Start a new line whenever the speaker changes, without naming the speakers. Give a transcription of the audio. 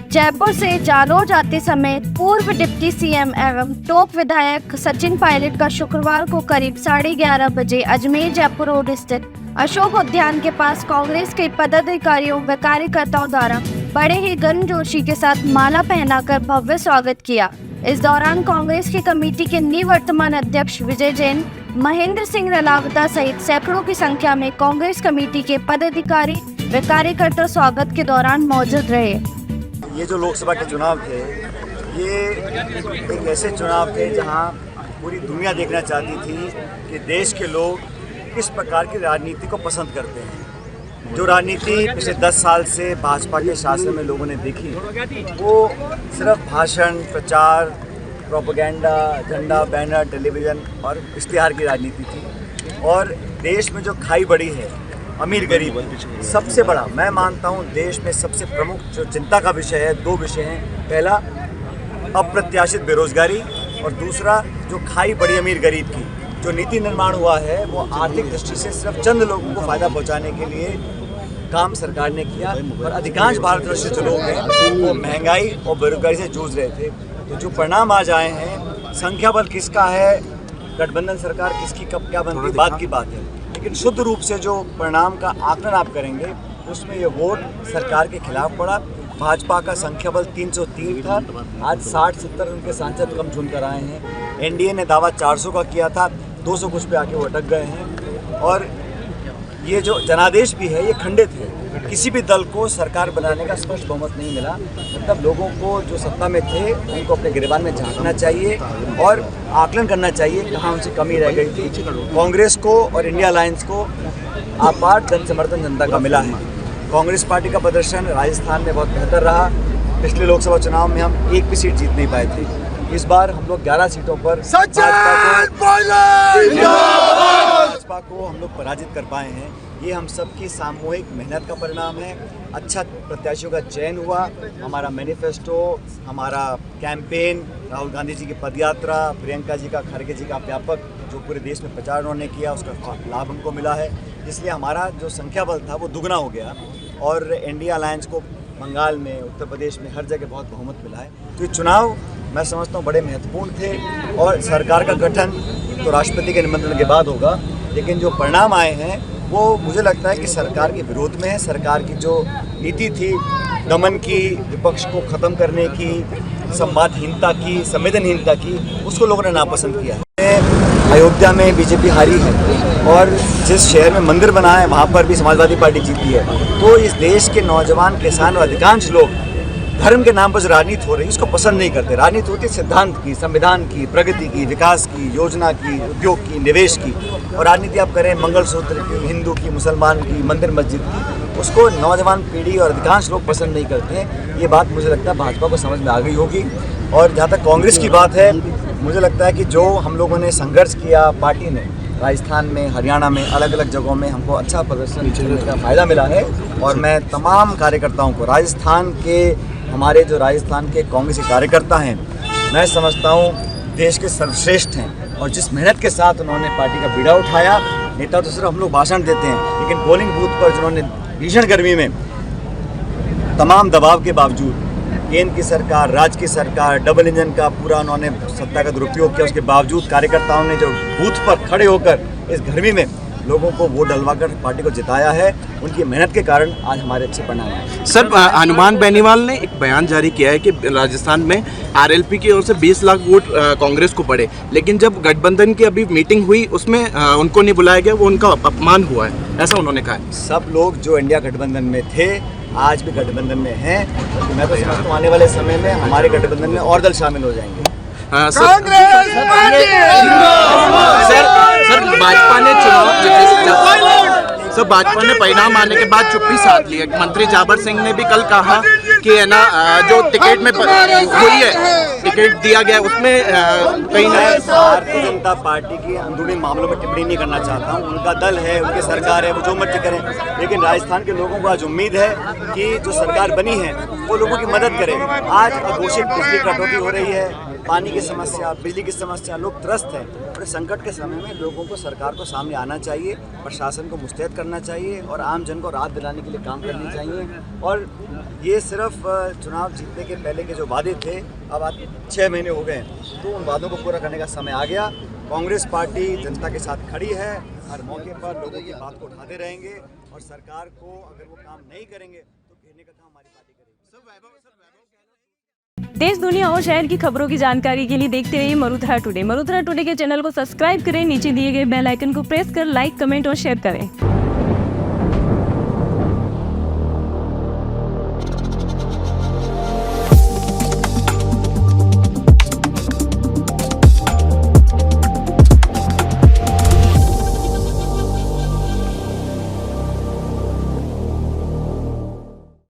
जयपुर से जालोर जाते समय पूर्व डिप्टी सीएम एवं टोंक विधायक सचिन पायलट का शुक्रवार को करीब 11:30 बजे अजमेर जयपुर रोड स्थित अशोक उद्यान के पास कांग्रेस के पदाधिकारियों व कार्यकर्ताओं द्वारा बड़े ही गर्मजोशी के साथ माला पहनाकर भव्य स्वागत किया। इस दौरान कांग्रेस की कमेटी के निवर्तमान अध्यक्ष विजय जैन, महेंद्र सिंह रलावता सहित सैकड़ों की संख्या में कांग्रेस कमेटी के पदाधिकारी व कार्यकर्ता स्वागत के दौरान मौजूद रहे।
ये जो लोकसभा के चुनाव थे, ये एक ऐसे चुनाव थे जहां पूरी दुनिया देखना चाहती थी कि देश के लोग किस प्रकार की राजनीति को पसंद करते हैं। जो राजनीति पिछले 10 साल से भाजपा के शासन में लोगों ने देखी, वो सिर्फ भाषण, प्रचार, प्रोपेगेंडा, झंडा, बैनर, टेलीविज़न और इश्तिहार की राजनीति थी। और देश में जो खाई बड़ी है, अमीर गरीब, सबसे बड़ा मैं मानता हूँ देश में सबसे प्रमुख जो चिंता का विषय है, 2 विषय हैं। पहला अप्रत्याशित बेरोजगारी और दूसरा जो खाई बड़ी अमीर गरीब की जो नीति निर्माण हुआ है, वो आर्थिक दृष्टि से सिर्फ चंद लोगों को फ़ायदा पहुँचाने के लिए काम सरकार ने किया और अधिकांश भारतवर्ष जो लोग हैं वो महंगाई और बेरोजगारी से जूझ रहे थे। तो जो परिणाम आज आए हैं, संख्या बल किसका है, गठबंधन सरकार किसकी कब क्या बनती, बात की बात है, लेकिन शुद्ध रूप से जो परिणाम का आकलन आप करेंगे उसमें ये वोट सरकार के खिलाफ पड़ा। भाजपा का संख्या बल 303 था, आज 60-70 उनके सांसद कम चुनकर आए हैं। एनडीए ने दावा 400 का किया था, 200 कुछ पे आके वो अटक गए हैं। और ये जो जनादेश भी है, ये खंडित है। किसी भी दल को सरकार बनाने का स्पष्ट बहुमत नहीं मिला। मतलब लोगों को जो सत्ता में थे उनको अपने गिरबान में झांकना चाहिए और आकलन करना चाहिए कहाँ उनसे कमी रह गई थी। कांग्रेस को और इंडिया अलायंस को आपार जन समर्थन जनता का मिला है। कांग्रेस पार्टी का प्रदर्शन राजस्थान में बहुत बेहतर रहा। पिछले लोकसभा चुनाव में हम एक भी सीट जीत नहीं पाए थे। इस बार हम लोग 11 सीटों पर भाजपा को हम लोग पराजित कर पाए हैं। ये हम सबकी सामूहिक मेहनत का परिणाम है। अच्छा प्रत्याशियों का चयन हुआ, हमारा मैनिफेस्टो, हमारा कैंपेन, राहुल गांधी जी की पदयात्रा, प्रियंका जी का, खड़गे जी का व्यापक जो पूरे देश में प्रचार उन्होंने किया, उसका लाभ हमको मिला है। इसलिए हमारा जो संख्या बल था वो दुगना हो गया और इंडिया अलायंस को बंगाल में, उत्तर प्रदेश में हर जगह बहुत बहुमत मिला है। तो ये चुनाव मैं समझता हूँ बड़े महत्वपूर्ण थे और सरकार का गठन तो राष्ट्रपति के निमंत्रण के बाद होगा, लेकिन जो परिणाम आए हैं वो मुझे लगता है कि सरकार के विरोध में है। सरकार की जो नीति थी दमन की, विपक्ष को ख़त्म करने की, संवादहीनता की, संवेदनहीनता की, उसको लोगों ने नापसंद किया है। अयोध्या में बीजेपी हारी है और जिस शहर में मंदिर बना है वहाँ पर भी समाजवादी पार्टी जीती है। तो इस देश के नौजवान, किसान और अधिकांश लोग धर्म के नाम पर जो राजनीति हो रही है उसको पसंद नहीं करते। राजनीति होती है सिद्धांत की, संविधान की, प्रगति की, विकास की, योजना की, उद्योग की, निवेश की। और राजनीति आप करें मंगलसूत्र की, हिंदू की, मुसलमान की, मंदिर मस्जिद की, उसको नौजवान पीढ़ी और अधिकांश लोग पसंद नहीं करते हैं। ये बात मुझे लगता है भाजपा को समझ में आ गई होगी। और जहाँ तक कांग्रेस की बात है, मुझे लगता है कि जो हम लोगों ने संघर्ष किया, पार्टी ने राजस्थान में, हरियाणा में, अलग अलग जगहों में हमको अच्छा प्रदर्शन करने का फ़ायदा मिला है। और मैं तमाम कार्यकर्ताओं को, राजस्थान के हमारे जो राजस्थान के कांग्रेस के कार्यकर्ता हैं, मैं समझता हूँ देश के सर्वश्रेष्ठ हैं और जिस मेहनत के साथ उन्होंने पार्टी का बीड़ा उठाया। नेता तो सिर्फ हम लोग भाषण देते हैं, लेकिन पोलिंग बूथ पर जिन्होंने भीषण गर्मी में तमाम दबाव के बावजूद, केंद्र की सरकार, राज्य की सरकार, डबल इंजन का पूरा उन्होंने सत्ता का दुरुपयोग किया, उसके बावजूद कार्यकर्ताओं ने जो बूथ पर खड़े होकर इस गर्मी में लोगों को वोट डलवाकर पार्टी को जिताया है, उनकी मेहनत के कारण आज हमारे अच्छे परिणाम हैं।
सर, हनुमान बेनीवाल ने एक बयान जारी किया है कि राजस्थान में आरएलपी की ओर से 20 लाख वोट कांग्रेस को पड़े, लेकिन जब गठबंधन की अभी मीटिंग हुई उसमें उनको नहीं बुलाया गया, वो उनका अपमान हुआ है, ऐसा उन्होंने कहा है।
सब लोग जो इंडिया गठबंधन में थे आज भी गठबंधन में हैं। तो मैं तो समझता हूँ आने वाले समय में हमारे गठबंधन में और दल शामिल हो जाएंगे।
सर, भाजपा ने भाजपा ने परिणाम आने के बाद चुप्पी साध ली है। मंत्री जाबर सिंह ने भी कल कहा कि है ना, जो टिकट में हुई है, टिकट दिया गया उसमें कहीं ना।
भारतीय जनता पार्टी की अंदरूनी मामलों में टिप्पणी नहीं करना चाहता हूँ। उनका दल है, उनकी सरकार है, वो जो मर्जी करें, लेकिन राजस्थान के लोगों को आज उम्मीद है कि जो सरकार बनी है वो लोगों की मदद करे। आज अघोषित बिजली कटौती हो रही है, पानी की समस्या, बिजली की समस्या, लोग त्रस्त हैं। और इस संकट के समय में लोगों को, सरकार को सामने आना चाहिए, प्रशासन को मुस्तैद करना चाहिए और आम जन को राहत दिलाने के लिए काम करनी चाहिए। और ये सिर्फ चुनाव जीतने के पहले के जो वादे थे, अब आज 6 महीने हो गए, तो उन वादों को पूरा करने का समय आ गया। कांग्रेस पार्टी जनता के साथ खड़ी है, हर मौके पर लोगों की बात को उठाते रहेंगे और सरकार को अगर वो काम नहीं करेंगे तो घेरने का काम हमारी पार्टी करेगी।
देश, दुनिया और शहर की खबरों की जानकारी के लिए देखते रहिए मरुधरा टुडे। मरुधरा टुडे के चैनल को सब्सक्राइब करें, नीचे दिए गए बेल आइकन को प्रेस कर लाइक, कमेंट और शेयर करें।